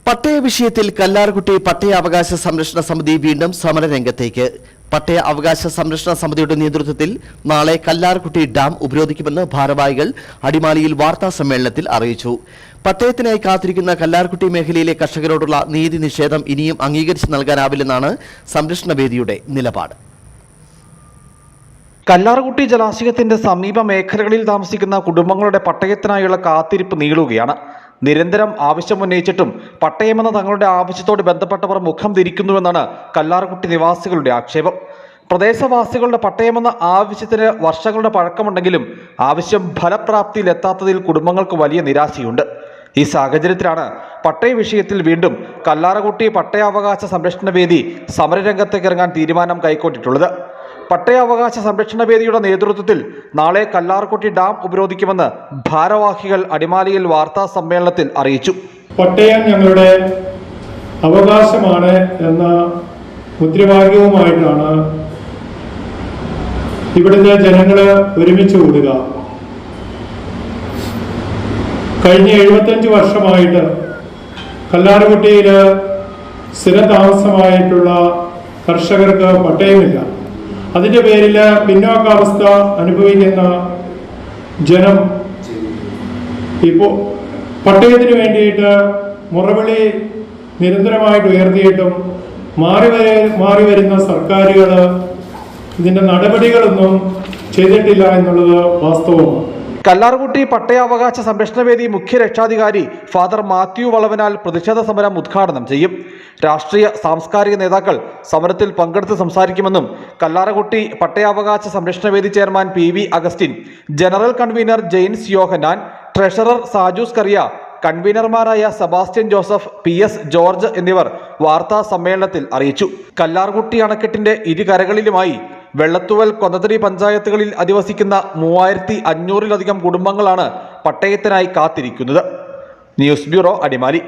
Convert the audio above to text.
പട്ടയ വിഷയത്തിൽ കല്ലാർകുട്ടി പട്ടയ അവകാശ സംരക്ഷണ സമിതി വീണ്ടും സമരരംഗത്തേക്ക്. പട്ടയ അവകാശ സംരക്ഷണ സമിതിയുടെ നേതൃത്വത്തിൽ നാളെ കല്ലാർകുട്ടി ഡാം ഉപരോധിക്കുമെന്ന് ഭാരവാഹികൾ അടിമാലിയിൽ വാർത്താ സമ്മേളനത്തിൽ അറിയിച്ചു. പട്ടയത്തിനായി കാത്തിരിക്കുന്ന കല്ലാർകുട്ടി മേഖലയിലെ കർഷകരോടുള്ള നീതി നിഷേധം ഇനിയും അംഗീകരിച്ചു നൽകാനാവില്ലെന്നാണ് സംരക്ഷണ വേദിയുടെ നിലപാട്. കല്ലാർകുട്ടി ജലാശയത്തിന്റെ സമീപ മേഖലകളിൽ താമസിക്കുന്ന കുടുംബങ്ങളുടെ പട്ടയത്തിനായുള്ള കാത്തിരിപ്പ് നീളുകയാണ്. നിരന്തരം ആവശ്യമുന്നയിച്ചിട്ടും പട്ടയമെന്ന തങ്ങളുടെ ആവശ്യത്തോട് ബന്ധപ്പെട്ടവർ മുഖം തിരിക്കുന്നുവെന്നാണ് കല്ലാർകുട്ടി നിവാസികളുടെ ആക്ഷേപം. പ്രദേശവാസികളുടെ പട്ടയമെന്ന ആവശ്യത്തിന് വർഷങ്ങളുടെ പഴക്കമുണ്ടെങ്കിലും ആവശ്യം ഫലപ്രാപ്തിയിലെത്താത്തതിൽ കുടുംബങ്ങൾക്ക് വലിയ നിരാശയുണ്ട്. ഈ സാഹചര്യത്തിലാണ് പട്ടയ വിഷയത്തിൽ വീണ്ടും കല്ലാർകുട്ടി പട്ടയാവകാശ സംരക്ഷണ വേദി സമരരംഗത്തേക്ക് ഇറങ്ങാൻ തീരുമാനം കൈക്കൊണ്ടിട്ടുള്ളത്. പട്ടയാവകാശ സംരക്ഷണ വേദിയുടെ നേതൃത്വത്തിൽ നാളെ കല്ലാർകുട്ടി ഡാം ഉപരോധിക്കുമെന്ന് ഭാരവാഹികൾ അടിമാലിയിൽ വാർത്താ സമ്മേളനത്തിൽ അറിയിച്ചു. പട്ടയം ഞങ്ങളുടെ അവകാശമാണ് എന്ന മുദ്രാവാക്യവുമായിട്ടാണ് ഇവിടുത്തെ ജനങ്ങള് ഒരുമിച്ച് കൂടുക. കഴിഞ്ഞ 75 വർഷമായിട്ട് കല്ലാർകുട്ടിയിൽ സ്ഥിരതാമസമായിട്ടുള്ള കർഷകർക്ക് പട്ടയമില്ല. അതിന്റെ പേരിൽ പിന്നോക്കാവസ്ഥ അനുഭവിക്കുന്ന ജനം ഇപ്പോൾ പട്ടയത്തിന് വേണ്ടിയിട്ട് മുറവിളി നിരന്തരമായിട്ട് ഉയർത്തിയിട്ടും മാറി വരുന്ന സർക്കാരുകൾ ഇതിന്റെ നടപടികളൊന്നും ചെയ്തിട്ടില്ല എന്നുള്ളത് വാസ്തവമാണ്. കല്ലാർകുട്ടി പട്ടയാവകാശ സംരക്ഷണ വേദി മുഖ്യ രക്ഷാധികാരി ഫാദർ മാത്യു വളവനാൽ പ്രതിഷേധ സമരം ഉദ്ഘാടനം ചെയ്യും. രാഷ്ട്രീയ സാംസ്കാരിക നേതാക്കൾ സമരത്തിൽ പങ്കെടുത്ത് സംസാരിക്കുമെന്നും കല്ലാർകുട്ടി പട്ടയാവകാശ സംരക്ഷണ വേദി chairman PV Augustine, general convener Jains Yohannan, treasurer Sajus Kariya, കൺവീനർമാരായ സെബാസ്റ്റ്യൻ ജോസഫ്, PS ജോർജ് എന്നിവർ വാർത്താ സമ്മേളനത്തിൽ അറിയിച്ചു. കല്ലാർകുട്ടി അണക്കെട്ടിന്റെ ഇരുകരകളിലുമായി വെള്ളത്തുവൽ, കൊന്നത്തടി പഞ്ചായത്തുകളിൽ അധിവസിക്കുന്ന 3500-ലധികം കുടുംബങ്ങളാണ് പട്ടയത്തിനായി കാത്തിരിക്കുന്നത്. News bureau, Adimali.